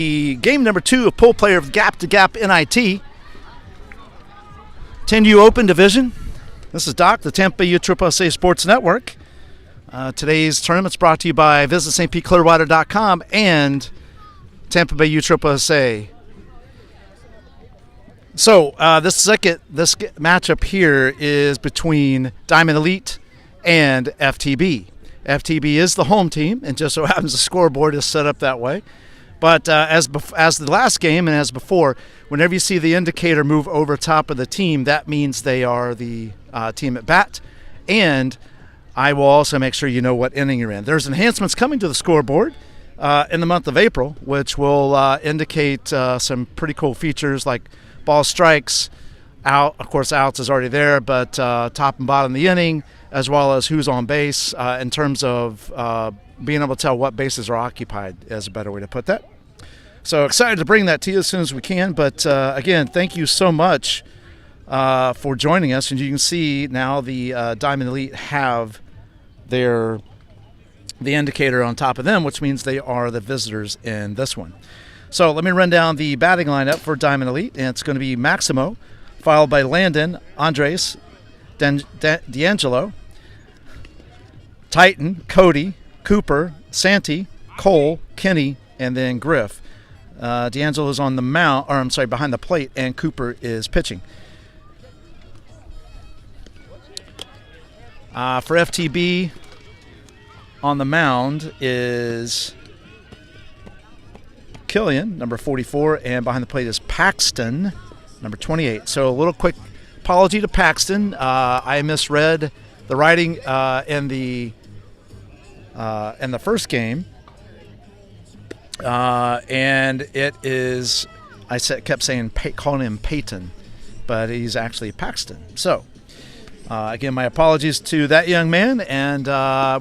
Game number 2 of pool player of Gap to Gap NIT. 10U Open Division. This is Doc, the Tampa Bay USSSA Sports Network. Today's tournament's brought to you by VisitStPClearwater.com and Tampa Bay USSSA. So this matchup here is between Diamond Elite and FTB. FTB is the home team, and just so happens the scoreboard is set up that way. But as the last game and as before, whenever you see the indicator move over top of the team, that means they are the team at bat. And I will also make sure you know what inning you're in. There's enhancements coming to the scoreboard in the month of April, which will indicate some pretty cool features like ball strikes, out. Of course, outs is already there, but top and bottom of the inning, as well as who's on base in terms of being able to tell what bases are occupied is a better way to put that. So excited to bring that to you as soon as we can. But again, thank you so much for joining us. And you can see now the Diamond Elite have the indicator on top of them, which means they are the visitors in this one. So let me run down the batting lineup for Diamond Elite. And it's going to be Maximo, followed by Landon, Andres, D'Angelo, Titan, Cody, Cooper, Santi, Cole, Kenny, and then Griff. D'Angelo's on the mound, or I'm sorry, behind the plate, and Cooper is pitching. For FTB, on the mound is Killian, number 44, and behind the plate is Paxton, number 28. So a little quick apology to Paxton. I misread the writing in the first game, and it is, kept calling him Peyton, but he's actually Paxton. So again, my apologies to that young man, and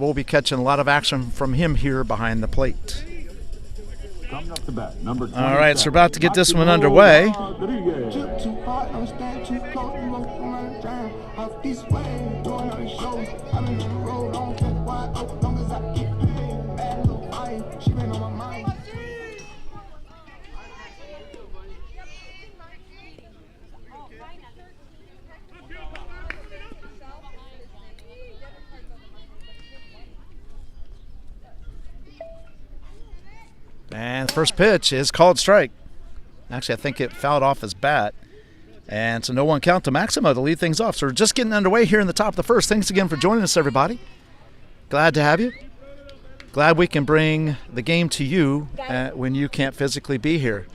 we'll be catching a lot of action from him here behind the plate. Coming up to bat, number 20. All right, so we're about to get this one underway. And the first pitch is called strike. Actually, I think it fouled off his bat. And so no one count to Maximo to lead things off. So we're just getting underway here in the top of the first. Thanks again for joining us, everybody. Glad to have you. Glad we can bring the game to you when you can't physically be here.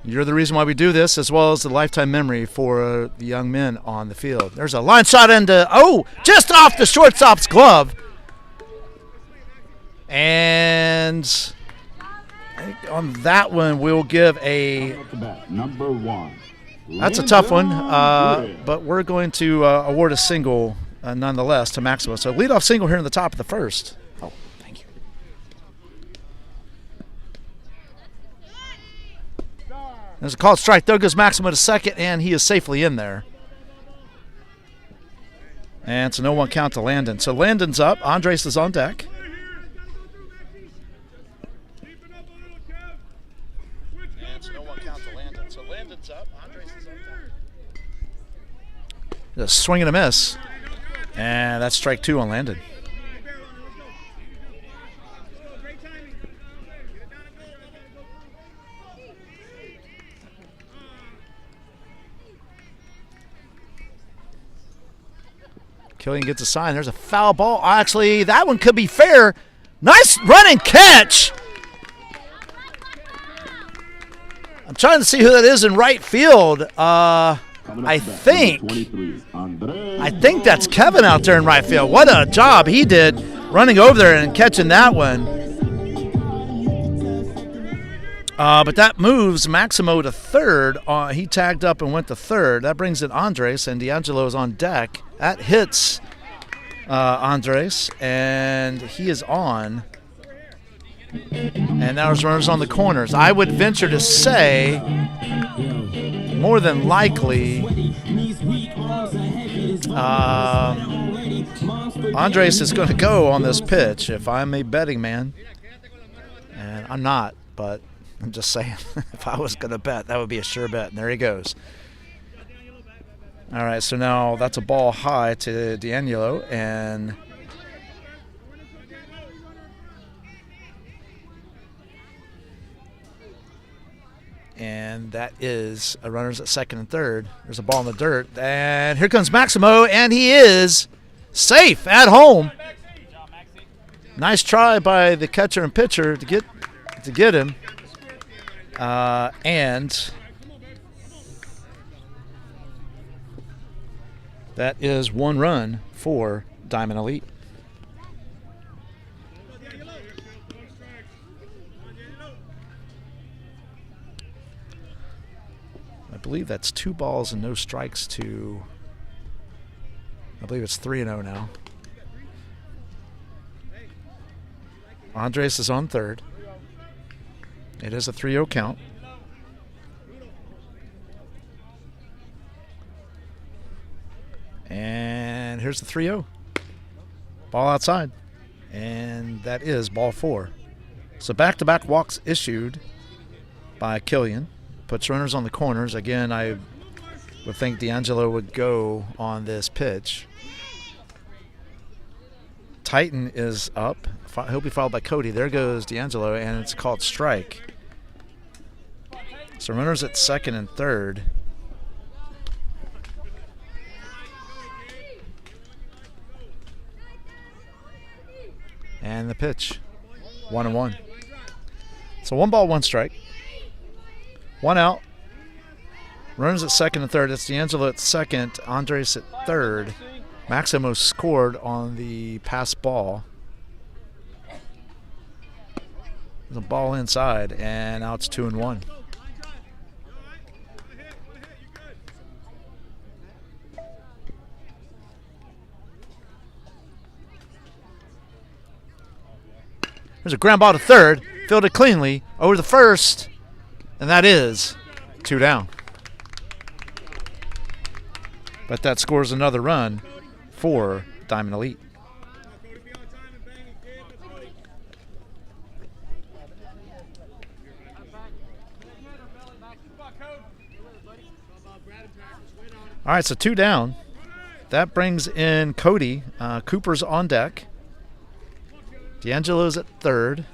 You're the reason why we do this, as well as the lifetime memory for the young men on the field. There's a line shot into, just off the shortstop's glove. And on that one, we'll give number 1. That's a tough one, but we're going to award a single nonetheless to Maximo. So leadoff single here in the top of the first. Oh, thank you. There's a called strike. There goes Maximo to second, and he is safely in there. And so no one count to Landon. So Landon's up. Andres is on deck. Just swing and a miss. And that's strike 2 on Landon. Killian gets a sign. There's a foul ball. Actually, that one could be fair. Nice run and catch. I'm trying to see who that is in right field. I think that's Kevin out there in right field. What a job he did running over there and catching that one. But that moves Maximo to third. He tagged up and went to third. That brings in Andres, and D'Angelo is on deck. That hits Andres, and he is on. And now there's runners on the corners. I would venture to say, more than likely, Andres is going to go on this pitch if I'm a betting man. And I'm not. but I'm just saying, if I was going to bet, that would be a sure bet. And there he goes. All right, so now that's a ball high to D'Angelo, and that is a runner's at second and third. There's a ball in the dirt, and here comes Maximo, and he is safe at home. Nice try by the catcher and pitcher to get him, and that is one run for Diamond Elite. I believe that's 2 balls and no strikes to, I believe it's 3-0 now. Andres is on third. It is a 3-0 count. And here's the 3-0. Ball outside. And that is ball 4. So back-to-back walks issued by Killian. Puts runners on the corners. Again, I would think D'Angelo would go on this pitch. Titan is up. He'll be followed by Cody. There goes D'Angelo, and it's called strike. So runners at second and third. And the pitch, 1-1. So 1 ball, 1 strike. 1 out. Runners at second and third. It's D'Angelo at second. Andres at third. Maximo scored on the pass ball. There's a ball inside, and now it's 2-1. There's a ground ball to third, fielded cleanly over the first, and that is 2 down. But that scores another run for Diamond Elite. All right, so 2 down. That brings in Cody. Cooper's on deck. D'Angelo's at third.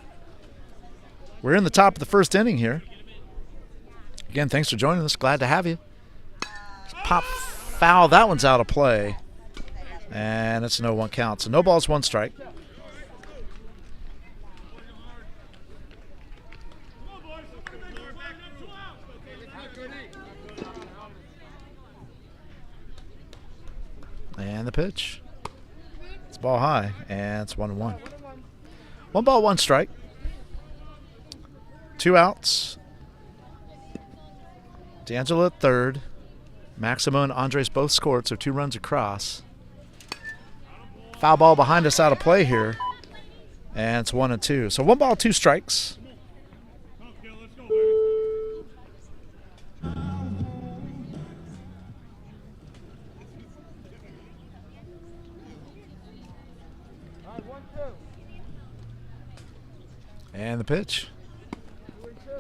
We're in the top of the first inning here. Again, thanks for joining us. Glad to have you. Pop foul. That one's out of play. And it's a 0-1 count. So no balls, 1 strike. And the pitch. It's ball high, and it's 1-1. 1 ball, 1 strike. 2 outs. D'Angelo at third. Maximo and Andres both scored, so 2 runs across. Foul ball behind us out of play here. And it's 1-2. So 1 ball, 2 strikes. And the pitch.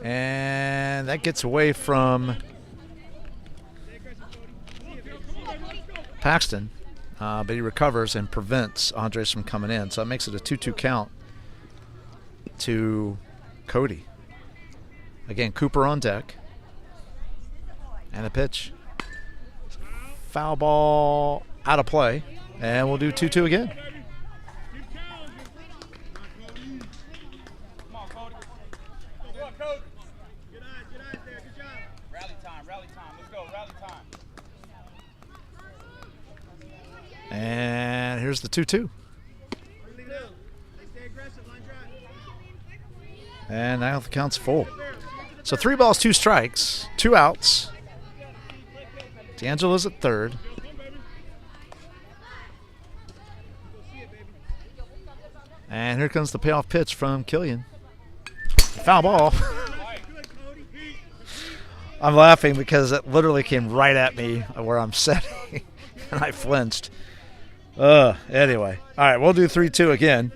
And that gets away from Paxton, but he recovers and prevents Andres from coming in. So that makes it a 2-2 count to Cody. Again, Cooper on deck. And the pitch. Foul ball out of play. And we'll do 2-2 again. And here's the 2-2. And now the count's full. So 3 balls, 2 strikes, 2 outs. D'Angelo's at third. And here comes the payoff pitch from Killian. Foul ball. I'm laughing because it literally came right at me where I'm sitting, and I flinched. Anyway. All right, we'll do 3-2 again.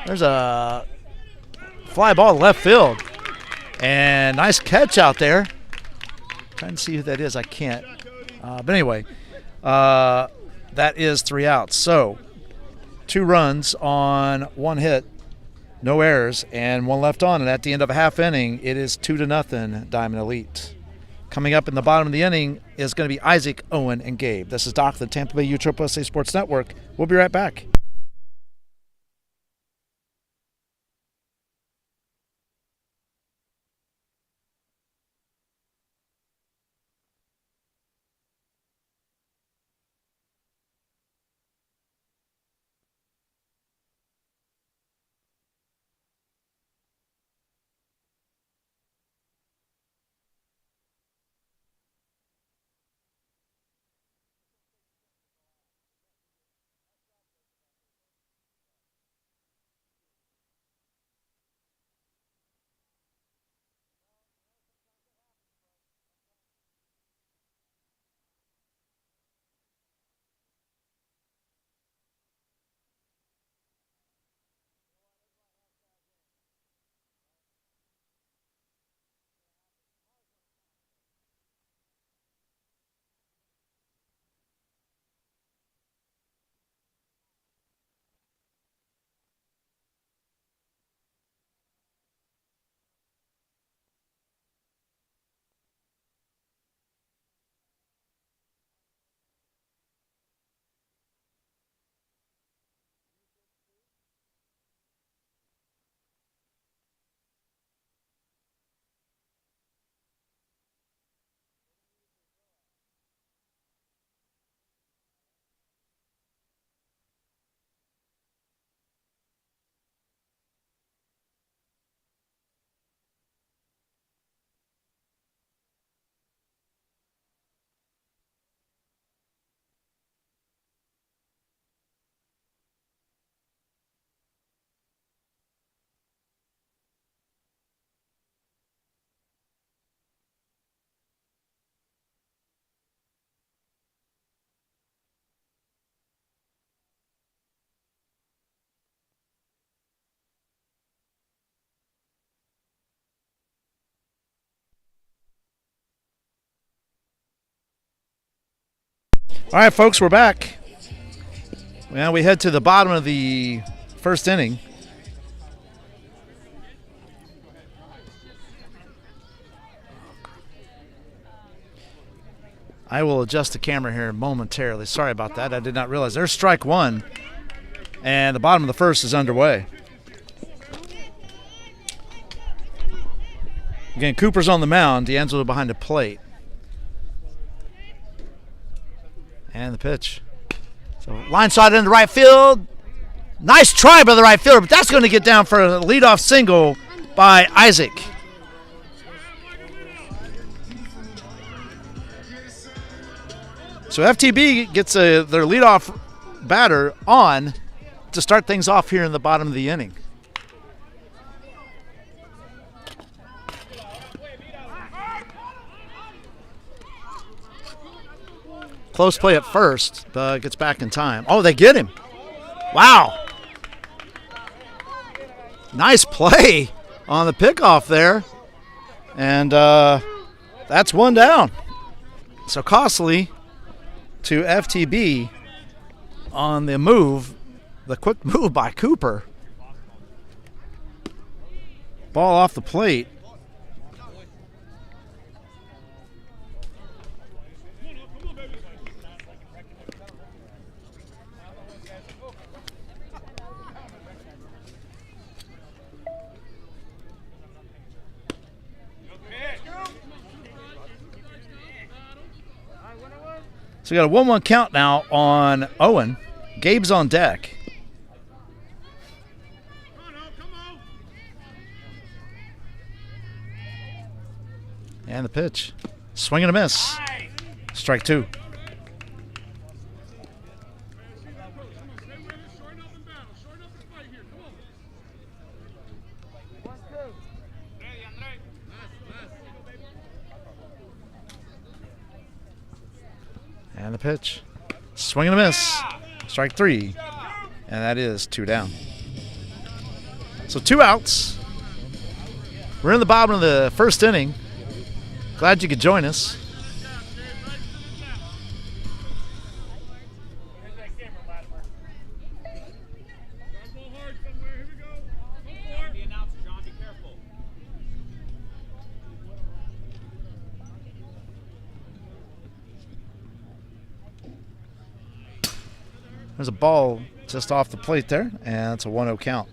There's a fly ball to left field. And nice catch out there. Trying to see who that is. I can't. But anyway, that is 3 outs. So 2 runs on 1 hit, no errors, and 1 left on. And at the end of a half inning, it is 2-0 Diamond Elite. Coming up in the bottom of the inning is going to be Isaac, Owen, and Gabe. This is Doc, the Tampa Bay USSSA Sports Network. We'll be right back. All right, folks, we're back. Well, we head to the bottom of the first inning. I will adjust the camera here momentarily. Sorry about that. I did not realize. There's strike 1, and the bottom of the first is underway. Again, Cooper's on the mound. D'Angelo behind the plate. And the pitch. So line shot into right field. Nice try by the right fielder, but that's going to get down for a leadoff single by Isaac. So FTB gets their leadoff batter on to start things off here in the bottom of the inning. Close play at first, but gets back in time. Oh, they get him. Wow. Nice play on the pickoff there. And that's 1 down. So costly to FTB on the move, the quick move by Cooper. Ball off the plate. So we got a 1-1 count now on Owen. Gabe's on deck. And the pitch. Swing and a miss. Strike 2. And the pitch. Swing and a miss. Strike 3. And that is 2 down. So 2 outs. We're in the bottom of the first inning. Glad you could join us. There's a ball just off the plate there, and it's a 1-0 count.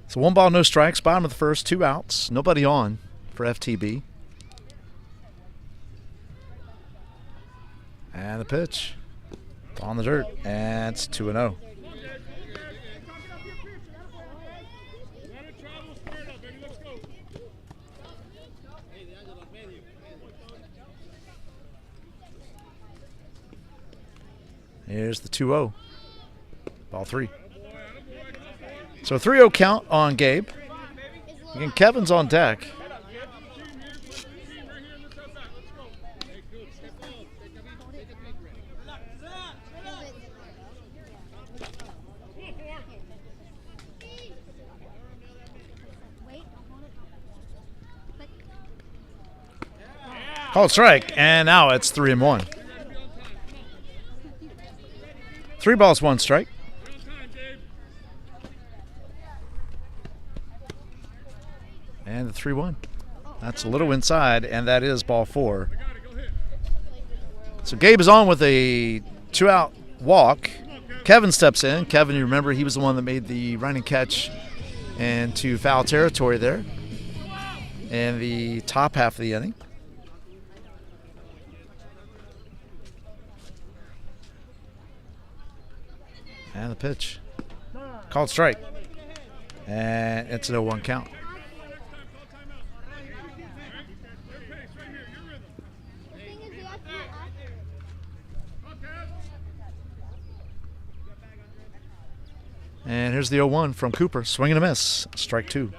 So 1 ball, no strikes, bottom of the first, 2 outs, nobody on for FTB. And the pitch on the dirt, and it's 2-0. Here's the 2-0. Ball 3. So 3-0 count on Gabe. Again, Kevin's on deck. Called strike, and now it's 3-1. 3 balls, 1 strike. And the 3-1. That's a little inside, and that is ball 4. So Gabe is on with a 2-out walk. Kevin steps in. Kevin, you remember, he was the one that made the running catch into foul territory there in the top half of the inning. And the pitch. Called strike. And it's an 0-1 count. And here's the 0-1 from Cooper. Swing and a miss. Strike 2.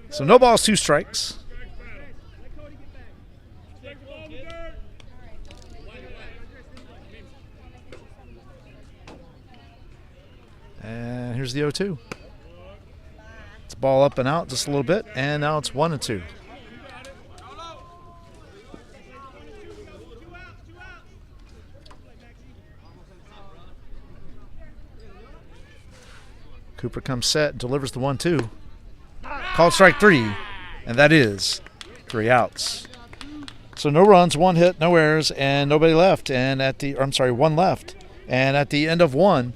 So no balls, 2 strikes. And here's the 0-2. It's ball up and out just a little bit, and now it's 1-2. Cooper comes set, delivers the 1-2. Called strike 3, and that is 3 outs. So no runs, 1 hit, no errors, and nobody left. And at the, 1 left. And at the end of 1,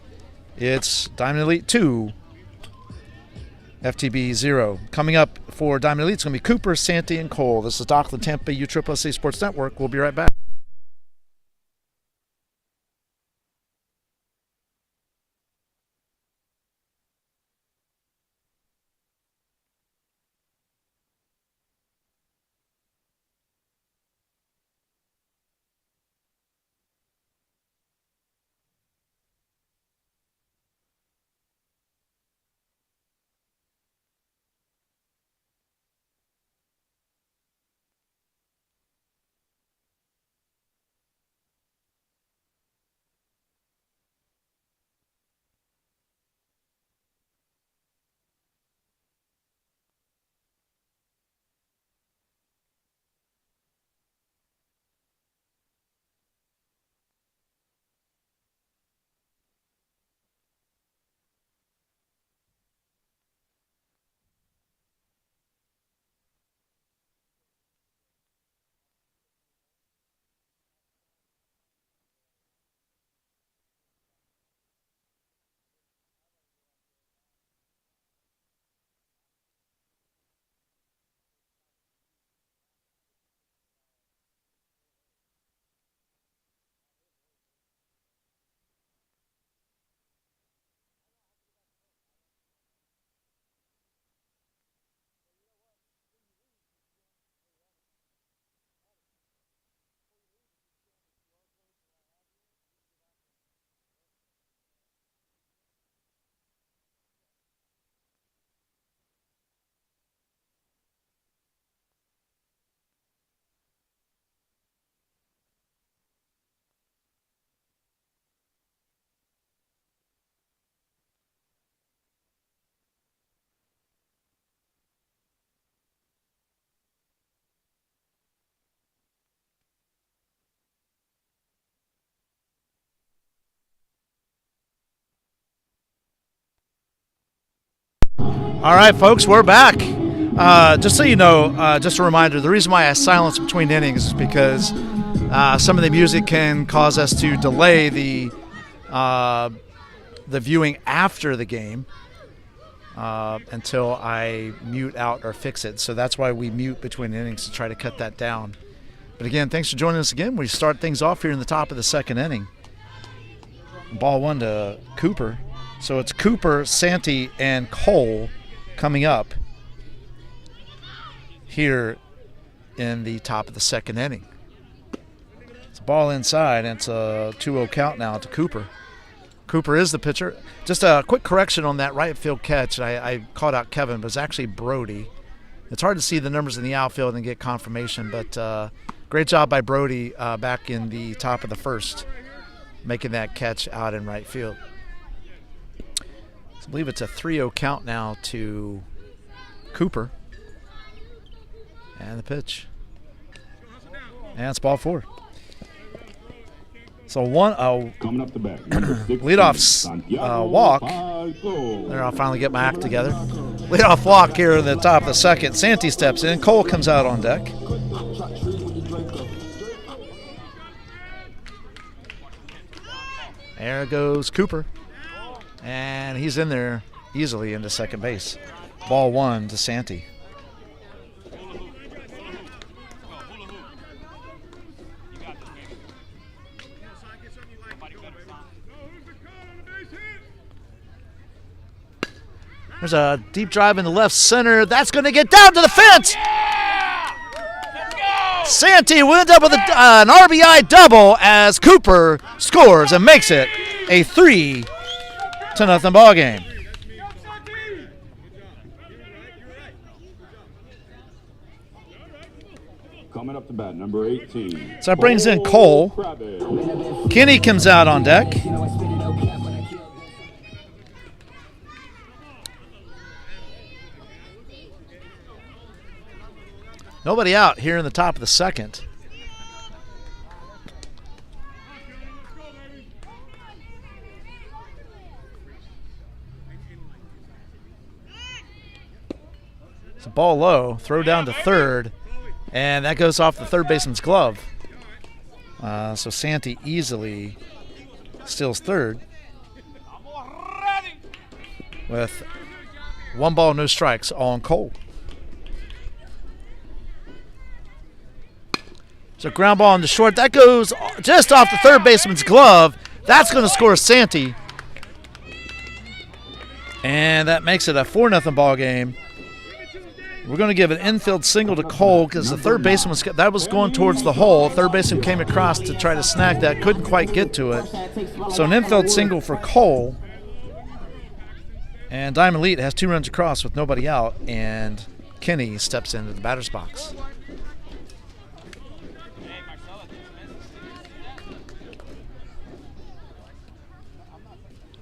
it's Diamond Elite 2, FTB 0. Coming up for Diamond Elite, it's going to be Cooper, Santee, and Cole. This is Doc, the Tampa USSSA Sports Network. We'll be right back. All right, folks, we're back. Just so you know, just a reminder, the reason why I silence between innings is because some of the music can cause us to delay the viewing after the game until I mute out or fix it. So that's why we mute between innings to try to cut that down. But again, thanks for joining us again. We start things off here in the top of the second inning. Ball 1 to Cooper. So it's Cooper, Santee, and Cole coming up here in the top of the second inning. It's a ball inside, and it's a 2-0 count now to Cooper. Cooper is the pitcher. Just a quick correction on that right field catch. I called out Kevin, but it's actually Brody. It's hard to see the numbers in the outfield and get confirmation, but great job by Brody back in the top of the first, making that catch out in right field. I believe it's a 3-0 count now to Cooper. And the pitch. And it's ball 4. So 1-0. Coming up the bat, number 16, Leadoff walk. There, I'll finally get my act together. Leadoff walk here in the top of the second. Santee steps in. Cole comes out on deck. There goes Cooper. And he's in there easily into second base. Ball 1 to Santee. There's a deep drive in the left center. That's going to get down to the fence. Santee will end up with an RBI double as Cooper scores and makes it a 3-0 ball game. Coming up the bat, number 18. So that brings in Cole. Kenny comes out on deck. Nobody out here in the top of the second. It's a ball low, throw down to third, and that goes off the third baseman's glove. So Santee easily steals third with 1 ball, no strikes, all on Cole. So ground ball in the short. That goes just off the third baseman's glove. That's going to score Santee. And that makes it a 4-0 ball game. We're going to give an infield single to Cole because the third baseman was going towards the hole. Third baseman came across to try to snag that. Couldn't quite get to it. So an infield single for Cole. And Diamond Elite has 2 runs across with nobody out. And Kenny steps into the batter's box.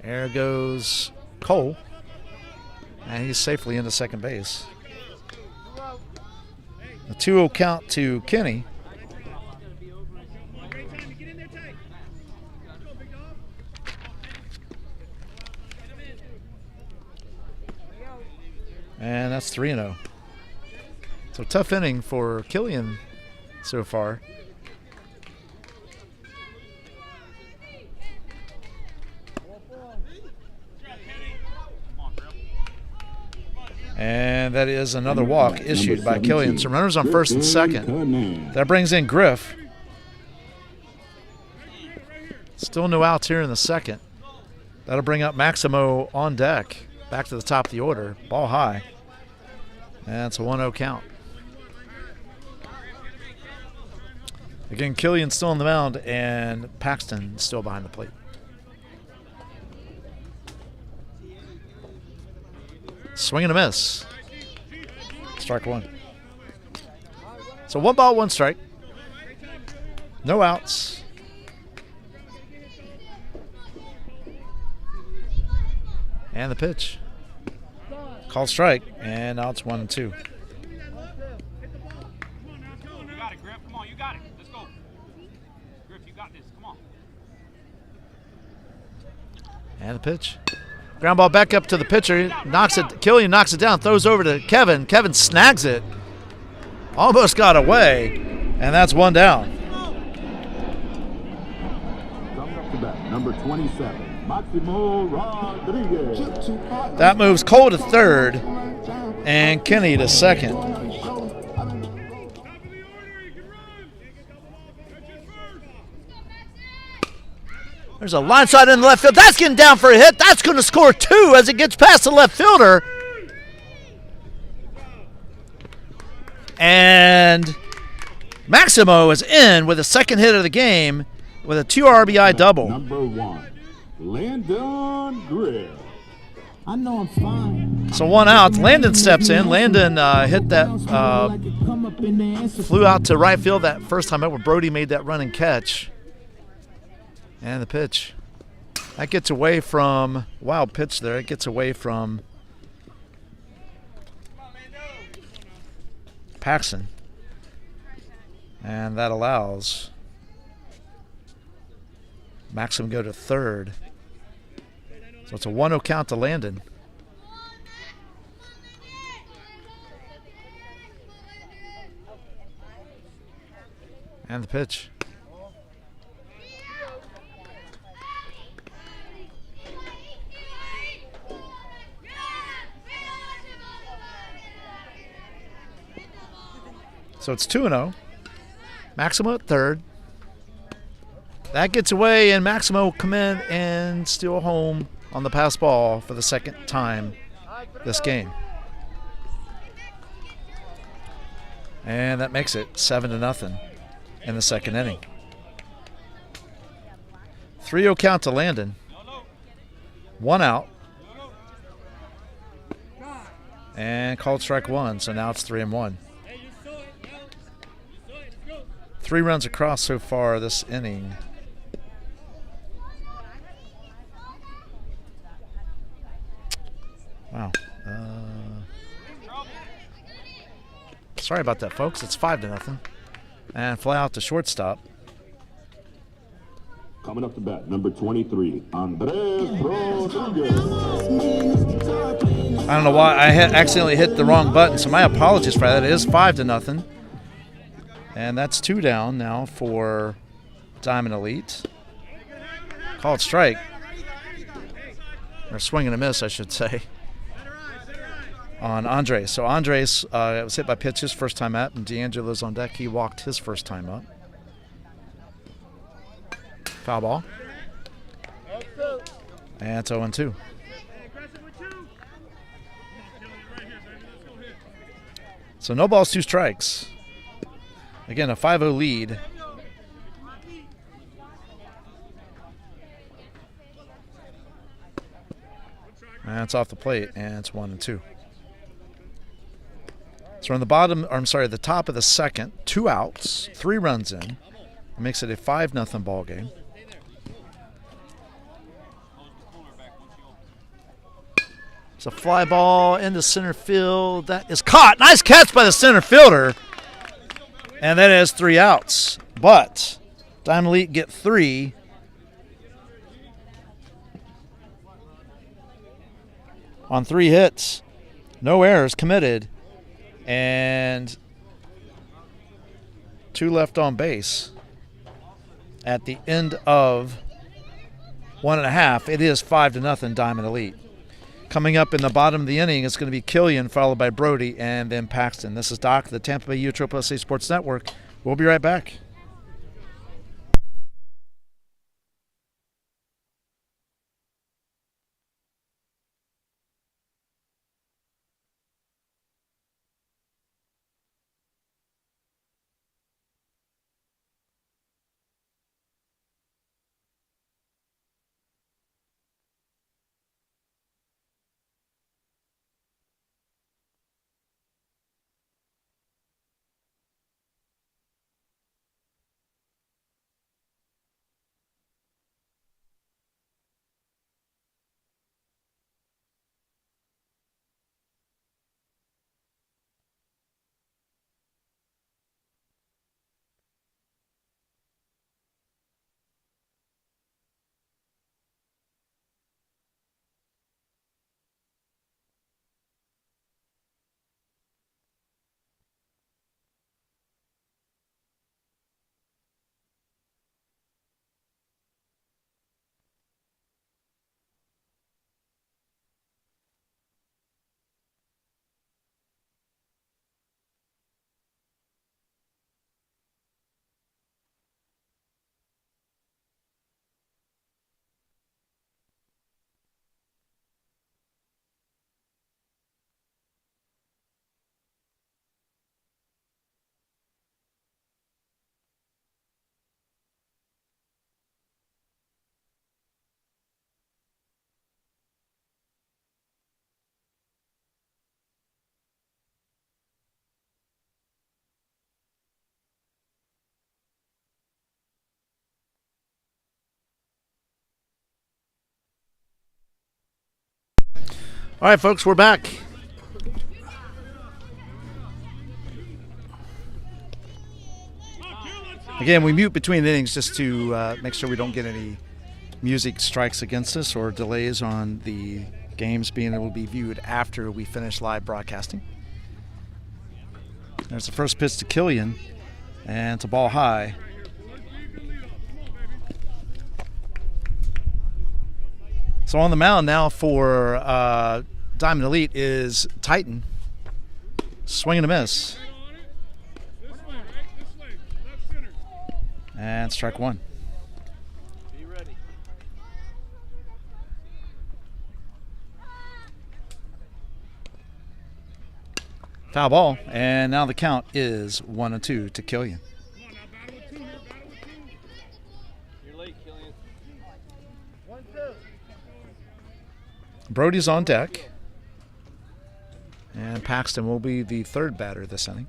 There goes Cole, and he's safely into second base. A 2-0 count to Kenny. And that's 3-0. So tough inning for Killian so far. And that is another walk issued by Killian. So runners on first and second. That brings in Griff. Still no outs here in the second. That'll bring up Maximo on deck. Back to the top of the order. Ball high. And it's a 1-0 count. Again, Killian still on the mound and Paxton still behind the plate. Swing and a miss. Strike 1. So 1 ball, 1 strike. No outs. And the pitch. Called strike, and now it's 1-2. You got it, Griff. Come on, you got it. Let's go. Griff, you got this. Come on. And the pitch. Ground ball back up to the pitcher. Killian knocks it down, throws over to Kevin. Kevin snags it. Almost got away, and that's one down. Coming up to bat, number 27, Maximo Rodriguez. That moves Cole to third and Kenny to second. There's a line shot in the left field. That's getting down for a hit. That's going to score 2 as it gets past the left fielder. And Maximo is in with the second hit of the game with a 2 RBI double. Number 1, Landon Grill. I know I'm fine. So 1 out. Landon steps in. Landon hit that, flew out to right field that first time out where Brody made that run and catch. And the pitch. That gets away from, wild pitch there. It gets away from Paxton. And that allows Maxim go to third. So it's a 1-0 count to Landon. And the pitch. So it's 2-0. Maximo at third. That gets away, and Maximo will come in and steal home on the pass ball for the second time this game. And that makes it 7-0 in the second inning. 3-0 count to Landon. 1 out. And called strike 1, so now it's 3-1. 3 runs across so far this inning. Wow. Sorry about that, folks. It's 5-0. And fly out to shortstop. Coming up to bat, number 23, Andres Rodriguez. I don't know why I accidentally hit the wrong button, so my apologies for that. It is 5-0. And that's 2 down now for Diamond Elite. Called strike. Or swing and a miss, I should say, on Andres. So Andres was hit by pitch his first time up, and D'Angelo's on deck. He walked his first time up. Foul ball. And it's 0-2. So no balls, 2 strikes. Again, a 5-0 lead. And it's off the plate, and it's 1-2. So on the bottom, or I'm sorry, the top of the second, 2 outs, 3 runs in. It makes it a 5-0 ball game. It's a fly ball into center field. That is caught. Nice catch by the center fielder. And that is 3 outs. But Diamond Elite get 3. On 3 hits. No errors committed. And 2 left on base. At the end of 1.5, it is 5-0 Diamond Elite. Coming up in the bottom of the inning is going to be Killian, followed by Brody, and then Paxton. This is Doc, the Tampa Bay USAA Sports Network. We'll be right back. All right, folks, we're back. Again, we mute between innings just to make sure we don't get any music strikes against us or delays on the games being able to be viewed after we finish live broadcasting. There's the first pitch to Killian, and it's a ball high. So on the mound now for Diamond Elite is Titan. Swing and a miss. And strike one. Be ready. Foul ball, and now the count is 1-2 to Killian. You're late, Killian. Brody's on deck, and Paxton will be the third batter this inning.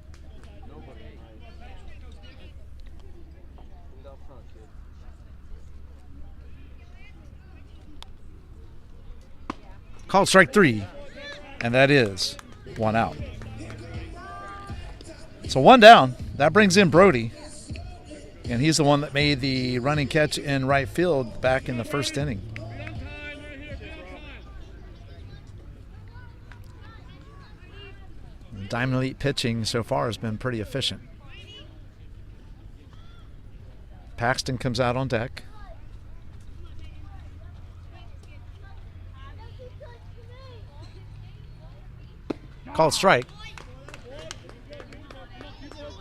Called strike three, and that is one out. So one down. That brings in Brody, and he's the one that made the running catch in right field back in the first inning. Diamond Elite pitching so far has been pretty efficient. Paxton comes out on deck. Called strike.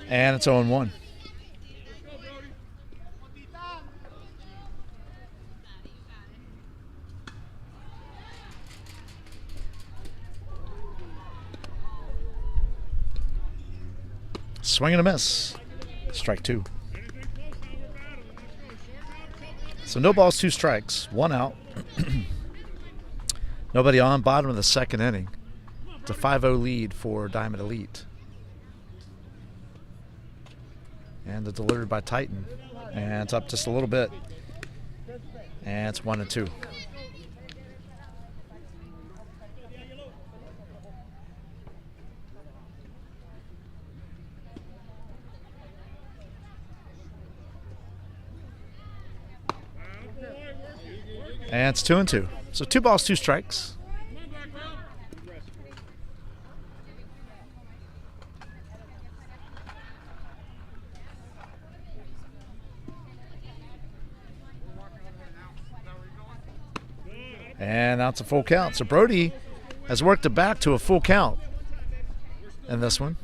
And it's 0-1. Swing and a miss. Strike two. So no balls, two strikes, one out. Nobody on, bottom of the second inning. It's a 5-0 lead for Diamond Elite. And the delivered by Titan. And it's up just a little bit. And it's 1-2. And it's 2-2. So 2 balls, 2 strikes. And that's a full count. So Brody has worked it back to a full count in this one.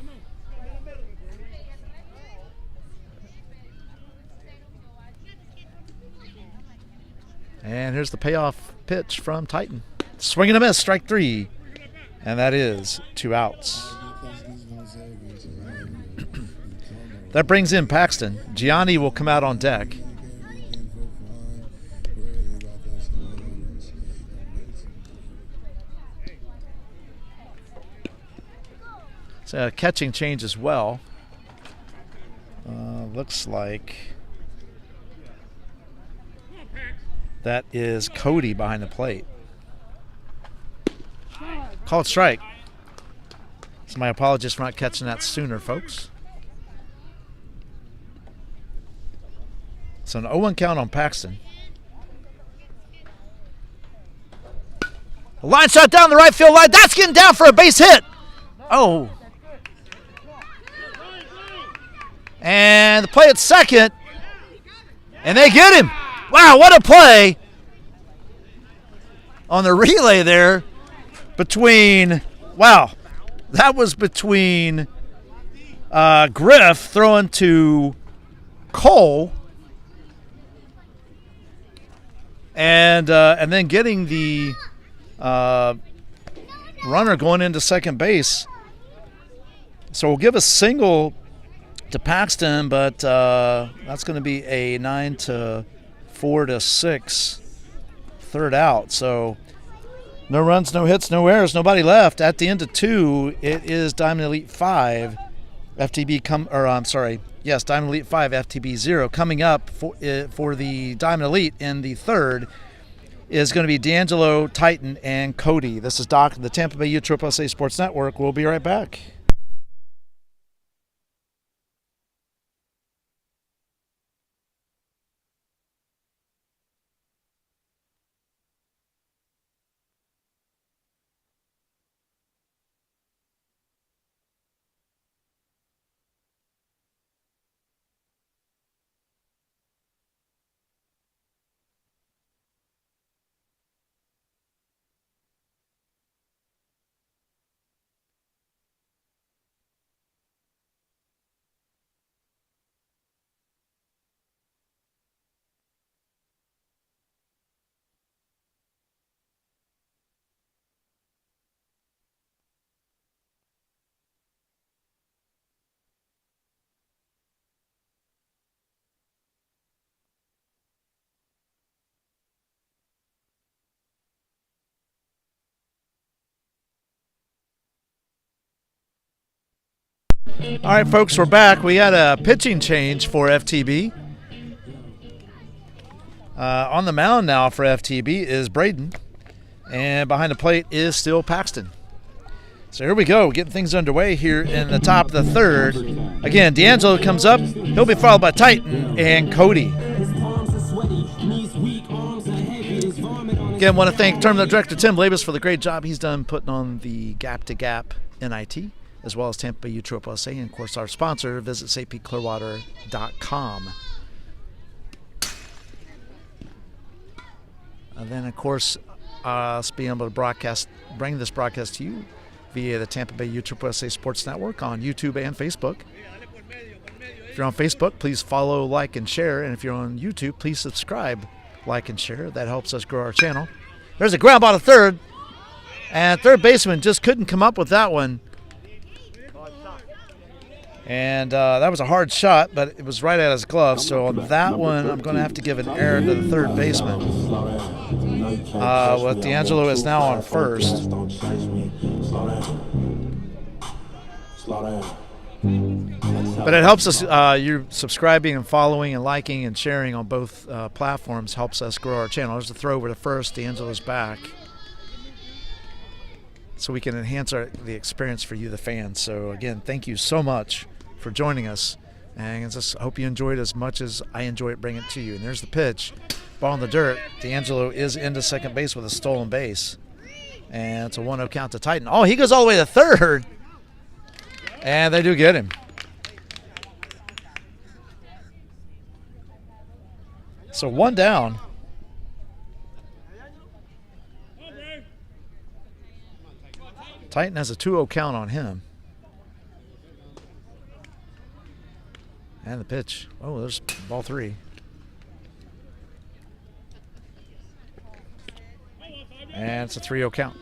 And here's the payoff pitch from Titan. Swing and a miss, strike three. And that is 2 outs. That brings in Paxton. Gianni will come out on deck. So catching change as well. Looks like that is Cody behind the plate. Called strike. So my apologies for not catching that sooner, folks. So an 0-1 count on Paxton. A line shot down the right field line. That's getting down for a base hit. Oh. And the play at second. And they get him. Wow, what a play on the relay there between, wow, that was between Griff throwing to Cole and then getting the runner going into second base. So we'll give a single to Paxton, but that's going to be a 9-4-6 third out. So no runs, no hits, no errors, nobody left. At the end of 2, it is Diamond Elite 5, FTB Diamond Elite 5, FTB 0. Coming up for the Diamond Elite in the third is going to be D'Angelo, Titan, and Cody. This is Doc of the Tampa Bay USSSA Sports Network. We'll be right back. All right, folks, we're back. We had a pitching change for FTB. On the mound now for FTB is Braden, and behind the plate is still Paxton. So here we go, getting things underway here in the top of the third. Again, D'Angelo comes up. He'll be followed by Titan and Cody. Again, want to thank Tournament Director Tim Labus for the great job he's done putting on the Gap NIT, as well as Tampa Bay USSSA, and of course our sponsor. Visit stpclearwater.com. And then, of course, us being able to bring this broadcast to you via the Tampa Bay USSSA Sports Network on YouTube and Facebook. If you're on Facebook, please follow, like, and share. And if you're on YouTube, please subscribe, like, and share. That helps us grow our channel. There's a ground ball to third, and third baseman just couldn't come up with that one. And that was a hard shot, but it was right at his glove. So on that one, I'm going to have to give an error to the third baseman. With D'Angelo is now on first. But it helps us, you subscribing and following and liking and sharing on both platforms helps us grow our channel. There's a throw over to first. D'Angelo's back. So we can enhance the experience for you, the fans. So again, thank you so much for joining us, and I just hope you enjoyed as much as I enjoyed bringing it to you. And there's the pitch, ball in the dirt. D'Angelo is into second base with a stolen base, and it's a 1-0 count to Titan. Oh, he goes all the way to third, and they do get him. So one down. Titan has a 2-0 count on him. And the pitch. Oh, there's ball three. And it's a 3-0 count.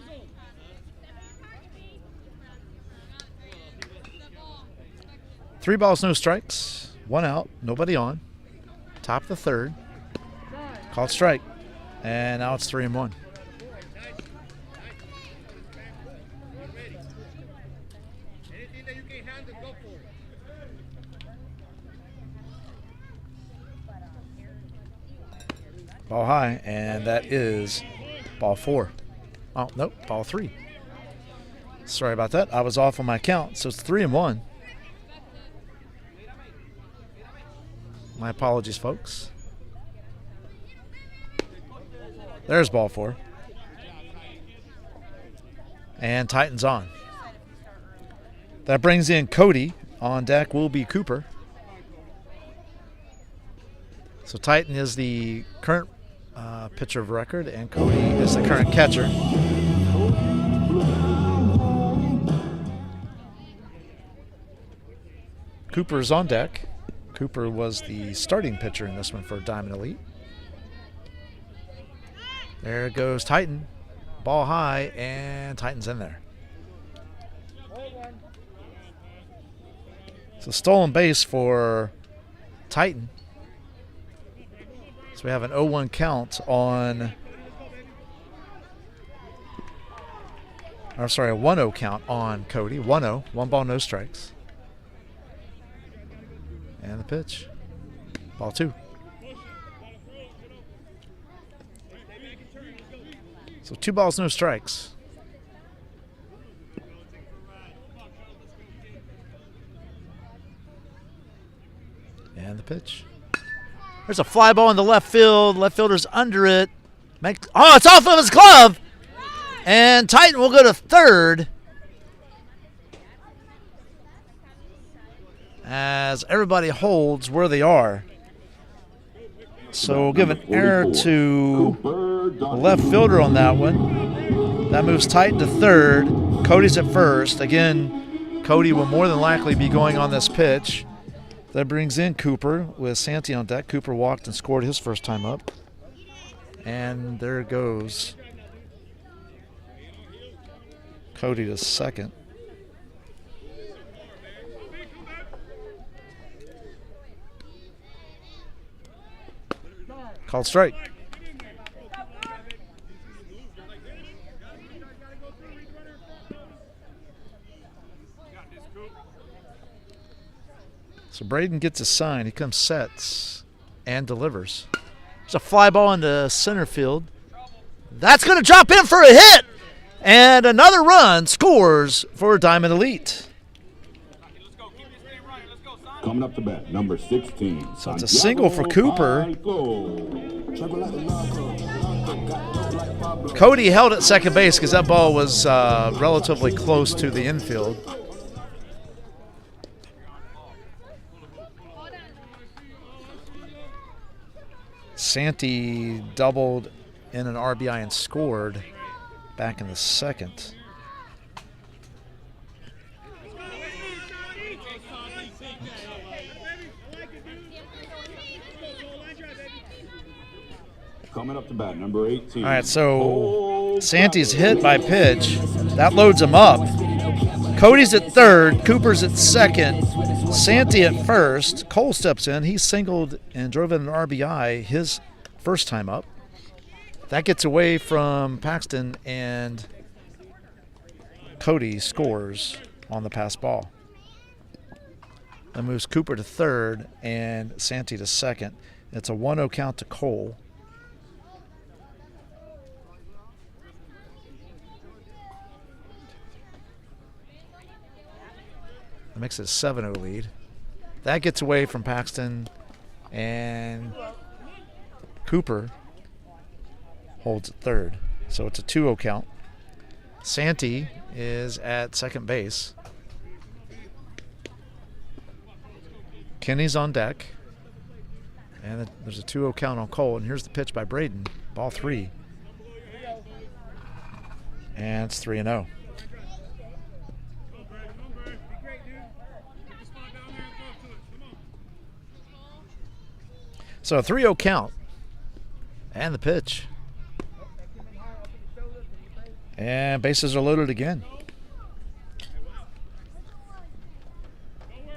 Three balls, no strikes. One out, nobody on. Top of the third. Called strike. And now it's 3-1. Ball high, and that is ball four. Oh, nope, ball three. Sorry about that. I was off on my count, so it's 3-1. My apologies, folks. There's ball four. And Titan's on. That brings in Cody. On deck will be Cooper. So Titan is the current pitcher of record, and Cody is the current catcher. Cooper is on deck. Cooper was the starting pitcher in this one for Diamond Elite. There goes Titan. Ball high, and Titan's in there. So stolen base for Titan. So we have an 0-1 count on, or sorry, a 1-0 count on Cody. 1-0, one ball, no strikes. And the pitch, ball two. So 2 balls, no strikes. And the pitch. There's a fly ball in the left field. Left fielder's under it. Oh, it's off of his glove. And Titan will go to third. As everybody holds where they are. So we'll give an error to the left fielder on that one. That moves Titan to third. Cody's at first. Again, Cody will more than likely be going on this pitch. That brings in Cooper with Santi on deck. Cooper walked and scored his first time up. And there it goes. Cody to second. Called strike. So Braden gets a sign. He comes, sets, and delivers. There's a fly ball into center field. That's going to drop in for a hit. And another run scores for Diamond Elite. Coming up to bat, number 16. So it's a single for Cooper. Cody held at second base because that ball was relatively close to the infield. Santi doubled in an RBI and scored back in the second. Coming up to bat, number 18. All right, so Santi's hit by pitch. That loads him up. Cody's at third. Cooper's at second. Santi at first. Cole steps in. He singled and drove in an RBI his first time up. That gets away from Paxton, and Cody scores on the pass ball. That moves Cooper to third and Santi to second. It's a 1-0 count to Cole. That makes it a 7-0 lead. That gets away from Paxton, and Cooper holds at third. So it's a 2-0 count. Santi is at second base. Kenny's on deck. And there's a 2-0 count on Cole. And here's the pitch by Braden. Ball 3. And it's 3-0. So a 3-0 count. And the pitch. And bases are loaded again.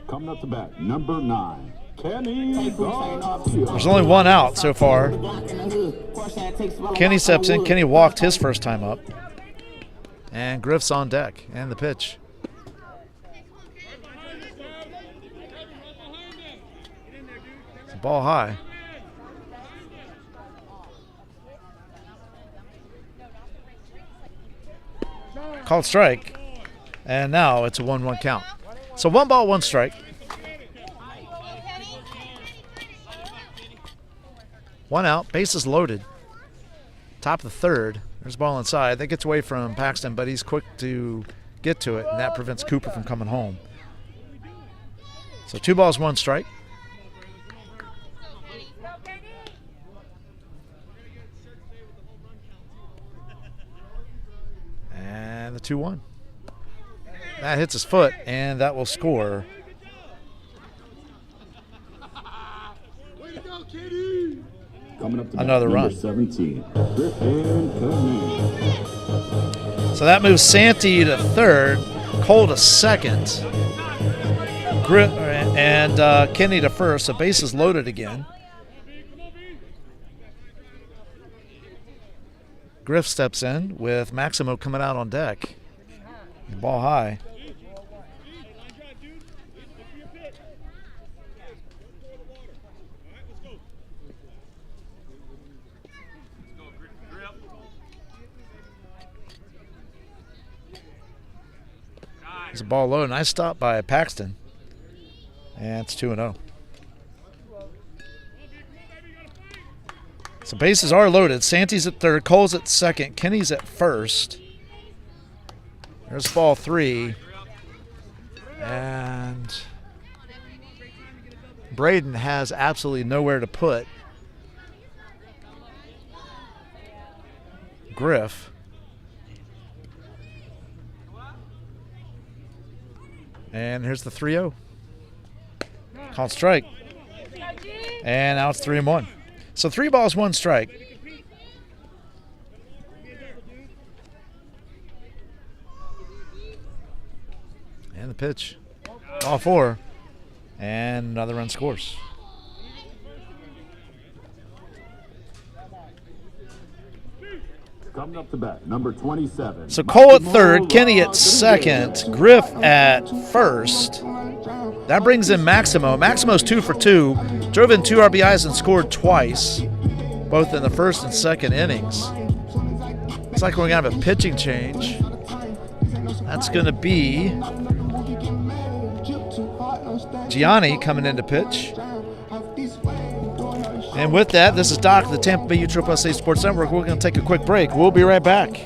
Coming up to bat, number 9. Kenny. There's only one out so far. Kenny steps in. Kenny walked his first time up. And Griff's on deck. And the pitch. It's a ball high. Called strike. And now it's a 1-1 count. So 1 ball, 1 strike. 1 out, bases loaded. Top of the third. There's a ball inside. That gets away from Paxton, but he's quick to get to it, and that prevents Cooper from coming home. So 2 balls, 1 strike. And the 2-1. That hits his foot, and that will score. Coming up to Another run. 17. So that moves Santi to third, Cole to second, and Kenny to first. So bases loaded again. Griff steps in with Maximo coming out on deck. Ball high. There's a ball low. Nice stop by Paxton. And it's 2-0. So bases are loaded. Santy's at third, Cole's at second, Kenny's at first. There's ball 3. And Braden has absolutely nowhere to put Griff. And here's the 3-0. Called strike. And now it's 3-1. So 3 balls, 1 strike. And the pitch. Ball 4. And another run scores. Coming up to bat, number 27. So Cole at third, Kenny at second, Griff at first. That brings in Maximo. Maximo's 2 for 2. Drove in 2 RBIs and scored twice, both in the first and second innings. Looks like we're going to have a pitching change. That's going to be Gianni coming in to pitch. And with that, this is Doc of the Tampa Bay USSSA Sports Network. We're going to take a quick break. We'll be right back.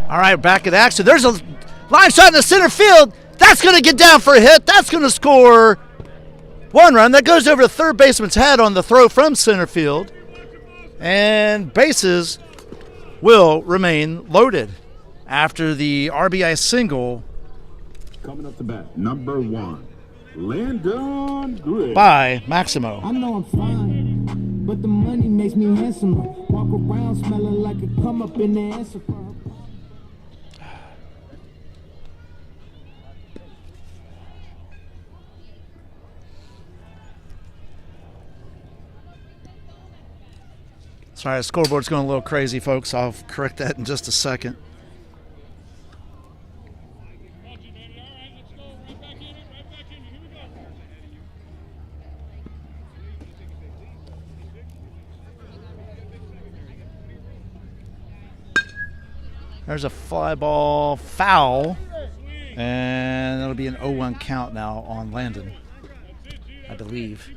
All right, back at action. There's a line shot in the center field. That's going to get down for a hit. That's going to score 1 run. That goes over the third baseman's head on the throw from center field. And bases will remain loaded after the RBI single. Coming up to bat, number 1, Landon Griff. By Maximo. I know I'm fine, but the money makes me handsomer. Walk around smelling like a come up in the answer. Sorry, the scoreboard's going a little crazy, folks. I'll correct that in just a second. There's a fly ball foul, and it'll be an 0-1 count now on Landon, I believe.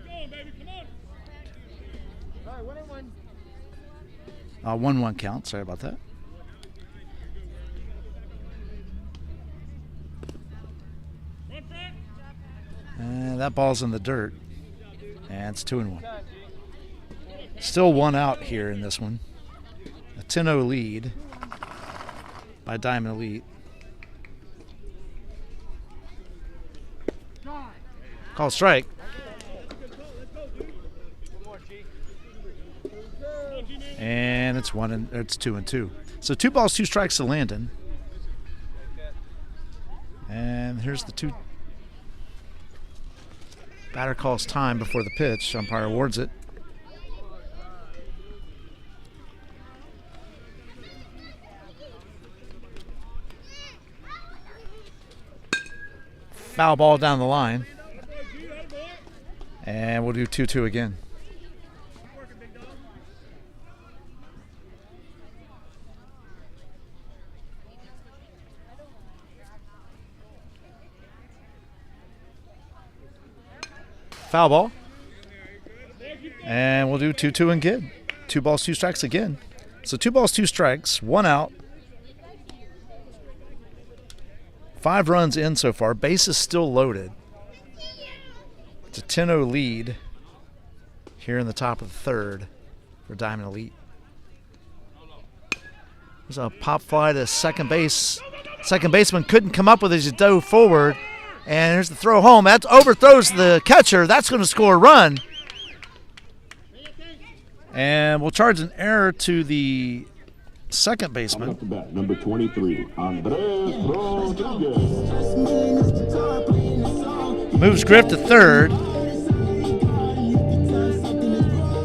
1-1 count. Sorry about that. And that ball's in the dirt. And it's 2-1. Still 1 out here in this one. A 10-0 lead by Diamond Elite. Call strike. And it's 2-2. So 2 balls, 2 strikes to Landon. And here's the 2. Batter calls time before the pitch. Umpire awards it. Foul ball down the line. And we'll do 2-2 again. Foul ball. And we'll do 2-2 again. 2 balls, 2 strikes again. So 2 balls, 2 strikes, 1 out. 5 runs in so far. Base is still loaded. It's a 10-0 lead here in the top of the 3rd for Diamond Elite. There's a pop fly to second base. Second baseman couldn't come up with it as he dove forward. And here's the throw home. That overthrows the catcher. That's going to score a run. And we'll charge an error to the second baseman. Up to bat, number 23, Andres Rodriguez. Moves Griff to third.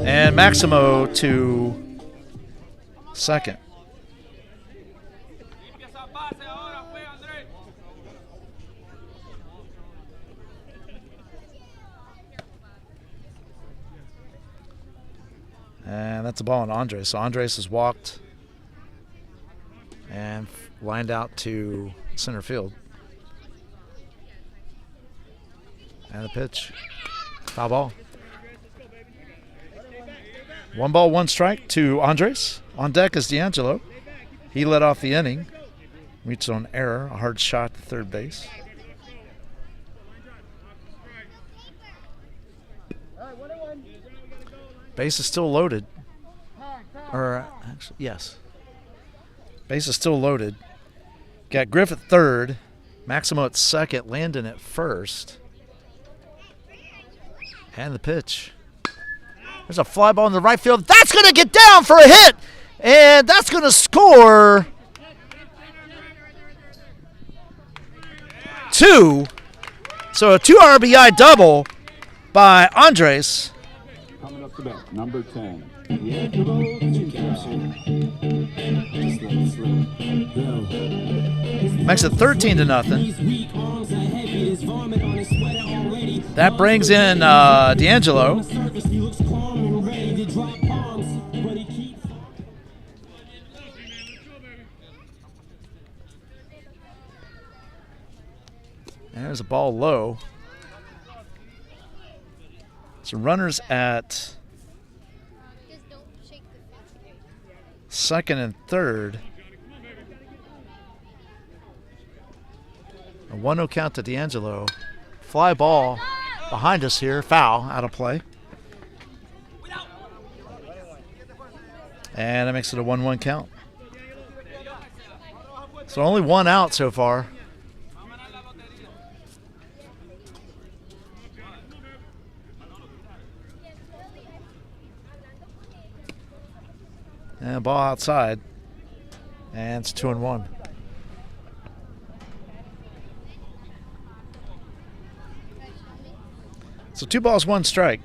And Maximo to second. And that's a ball on Andres. So Andres has walked and lined out to center field. And the pitch. Foul ball. 1 ball, 1 strike to Andres. On deck is D'Angelo. He led off the inning. Reached on error. A hard shot to third base. Base is still loaded. Or, actually, yes. Base is still loaded. Got Griff at third. Maximo at second. Landon at first. And the pitch. There's a fly ball in the right field. That's going to get down for a hit. And that's going to score 2. So a 2 RBI double by Andres. Coming up to bat, number 10. Makes it 13-0. That brings in D'Angelo. There's a ball low. So runners at second and third. A 1-0 count to D'Angelo. Fly ball behind us here. Foul, out of play. And that makes it a 1-1 count. So only 1 out so far. And ball outside. And it's 2-1. So 2 balls, 1 strike.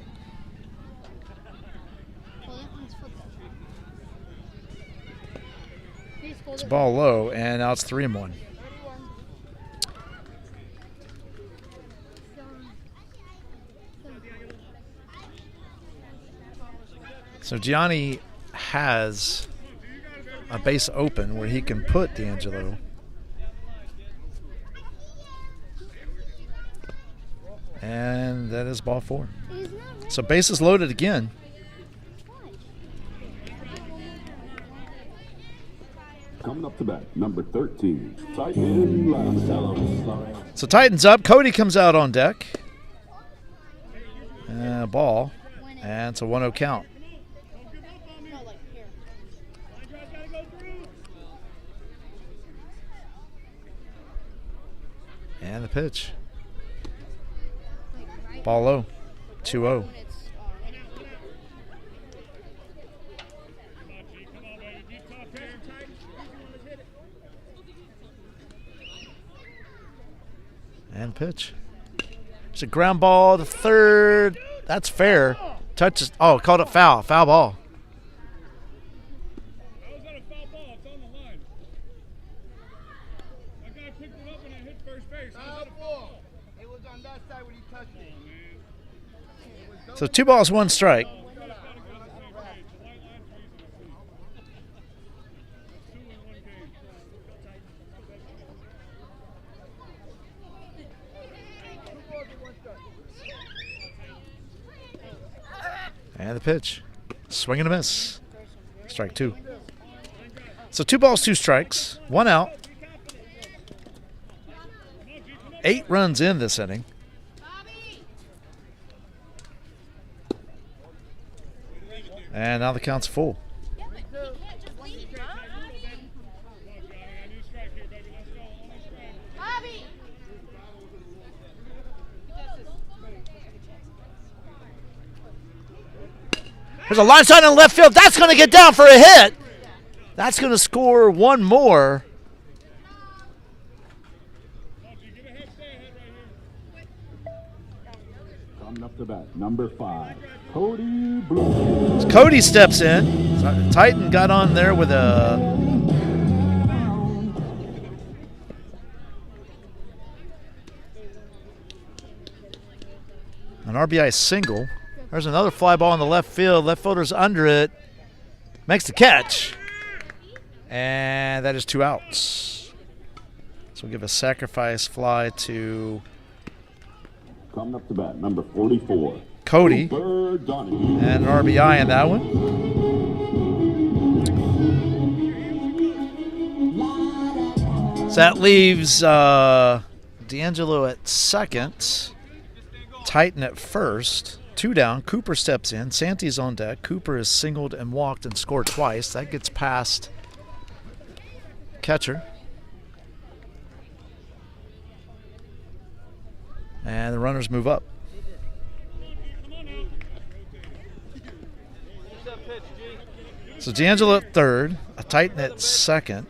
It's ball low, and now it's 3-1. So Gianni has a base open where he can put D'Angelo. And that is ball 4. So base is loaded again. Coming up to bat, number 13, Titan. So Titans up. Cody comes out on deck. Ball. And it's a 1-0 count. And the pitch. Ball low. 2-0. And pitch. It's a ground ball to third. That's fair. Touches. Oh, called it foul. Foul ball. How is that a foul ball? It's on the line. That guy picked it up and it hit first base. How is that a foul? So 2 balls, 1 strike. And the pitch. Swing and a miss. Strike 2. So 2 balls, 2 strikes. 1 out. 8 runs in this inning. And now the count's full. There's a line shot in left field. That's going to get down for a hit. That's going to score 1 more. Coming up to bat, number 5, Cody Blue. Cody steps in. Titan got on there with an RBI single. There's another fly ball in the left field. Left fielder's under it. Makes the catch. And that is 2 outs. So we'll give a sacrifice fly to Coming up to bat, number 44, Cody. Cooper Donahue. And an RBI in that one. So that leaves D'Angelo at second. Titan at first. 2 down. Cooper steps in. Santi's on deck. Cooper is singled and walked and scored twice. That gets past catcher. And the runners move up. So D'Angelo at third. A Titan at second.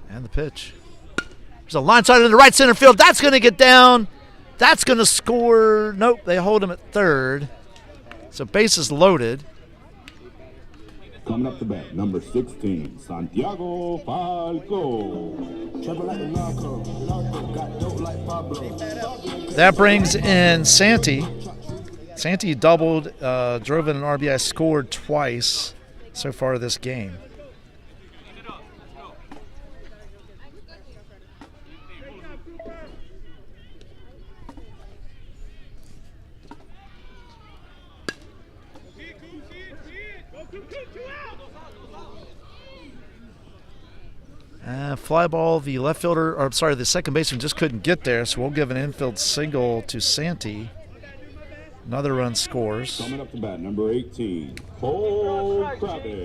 And the pitch. There's a line shot into right center field. That's going to get down. That's going to score. Nope, they hold him at third. So bases loaded. Coming up to bat, number 16, Santiago Falco. That brings in Santi. Santi doubled, drove in an RBI, scored twice so far this game. Fly ball, the left fielder, or sorry, the second baseman just couldn't get there, so we'll give an infield single to Santi. Another run scores. Coming up to bat, number 18, Cole Kravitz.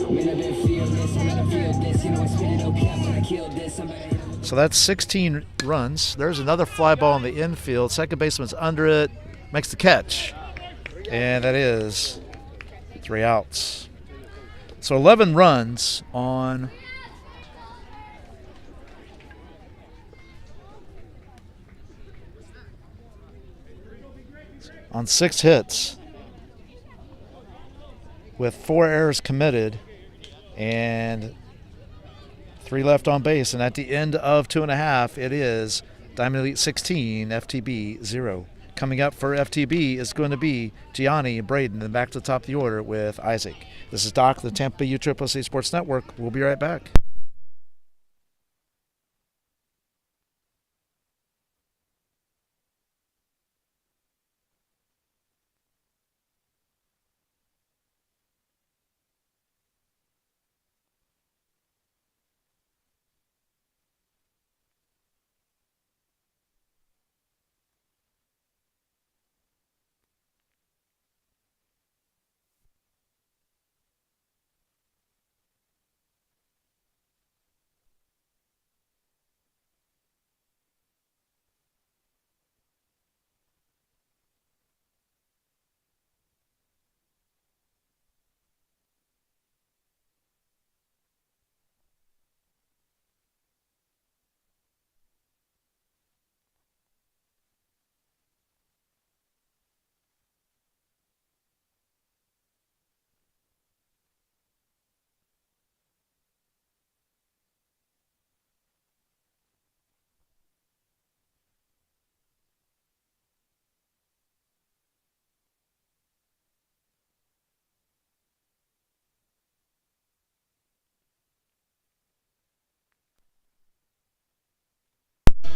So that's 16 runs. There's another fly ball in the infield. Second baseman's under it, makes the catch. And that is 3 outs. So 11 runs on on 6 hits with 4 errors committed and 3 left on base. And at the end of 2.5, it is Diamond Elite 16, FTB 0. Coming up for FTB is going to be Gianni and Braden, and back to the top of the order with Isaac. This is Doc, the Tampa Bay UCCC Sports Network. We'll be right back.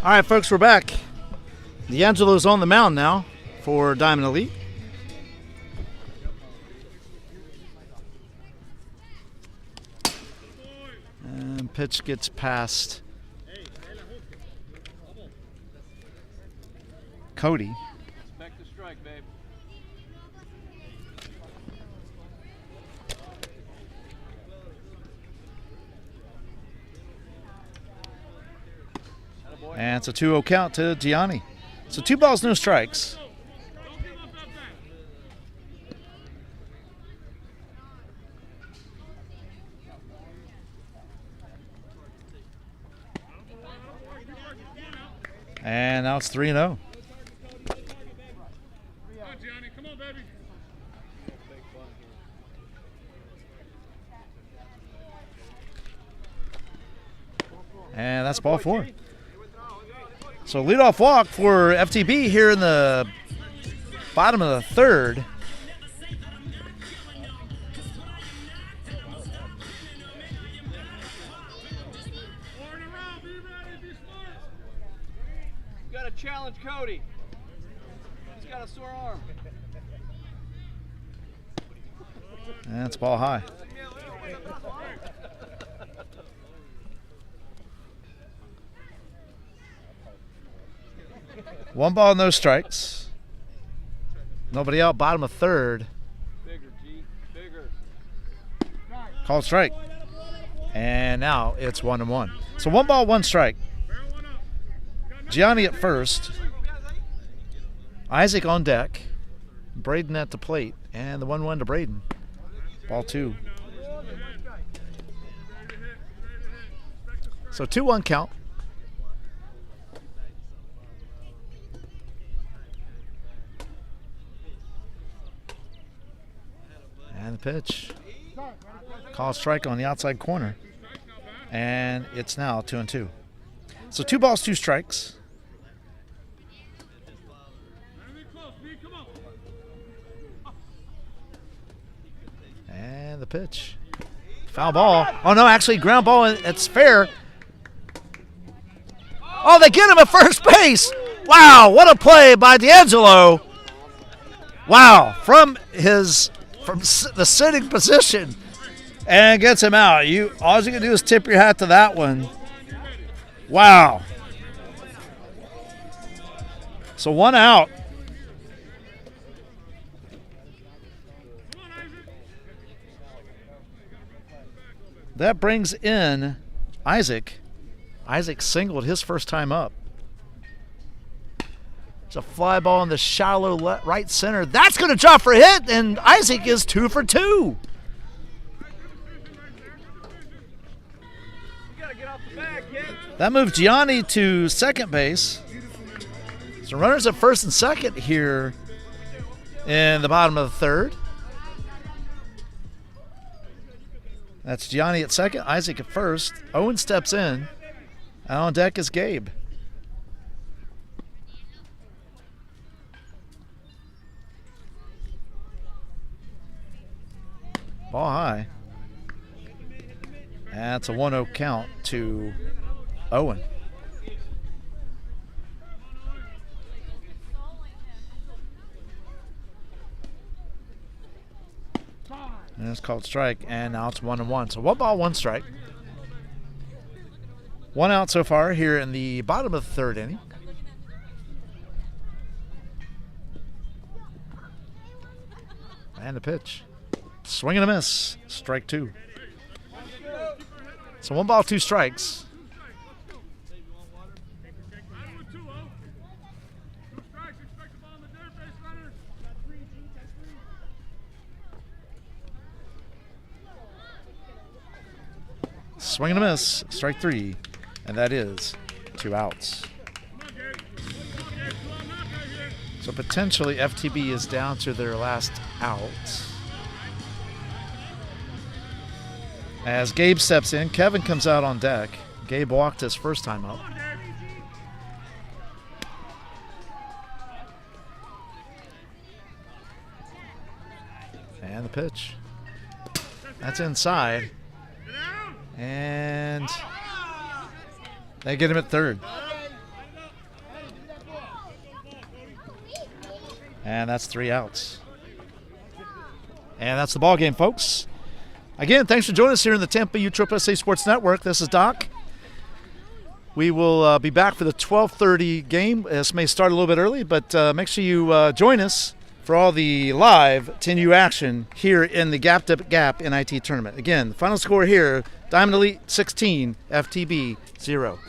All right, folks, we're back. D'Angelo's on the mound now for Diamond Elite. And pitch gets past Cody. Expect the strike, babe. And it's a 2-0 count to Gianni. So 2 balls, no strikes. And now it's 3-0. Come on, Gianni. Come on, baby. And that's ball 4. So leadoff walk for FTB here in the bottom of the 3rd. You got to challenge Cody. He's got a sore arm. And it's ball high. One ball, no strikes. Nobody out, bottom of 3rd. Bigger, G. Bigger. Called strike. And now it's 1-1. So 1 ball, 1 strike. Gianni at first. Isaac on deck. Braden at the plate. And the 1-1 to Braden. Ball 2. So 2-1 count. And the pitch. Call strike on the outside corner. And it's now 2-2. So 2 balls, 2 strikes. And the pitch. Foul ball. Oh, no, actually, ground ball. It's fair. Oh, they get him at first base. Wow, what a play by D'Angelo. Wow, from the sitting position, and gets him out. All you can do is tip your hat to that one. Wow. So 1 out. That brings in Isaac. Isaac singled his first time up. It's a fly ball in the shallow right center. That's going to drop for a hit, and Isaac is 2 for 2. You got to get off the bag, kid. That moves Gianni to second base. So runners at first and second here in the bottom of the 3rd. That's Gianni at second, Isaac at first. Owen steps in. And on deck is Gabe. Ball high. That's a 1-0 count to Owen. And it's called strike, and now it's 1-1. So 1 ball, 1 strike. 1 out so far here in the bottom of the 3rd inning. And the pitch. Swing and a miss. Strike 2. So 1 ball, 2 strikes. Swing and a miss. Strike 3. And that is 2 outs. So potentially FTB is down to their last out. As Gabe steps in, Kevin comes out on deck. Gabe walked his first time up. And the pitch. That's inside. And they get him at 3rd. And that's 3 outs. And that's the ball game, folks. Again, thanks for joining us here in the Tampa USSSA Sports Network. This is Doc. We will be back for the 12:30 game. This may start a little bit early, but make sure you join us for all the live 10U action here in the Gap NIT tournament. Again, the final score here, Diamond Elite 16, FTB 0.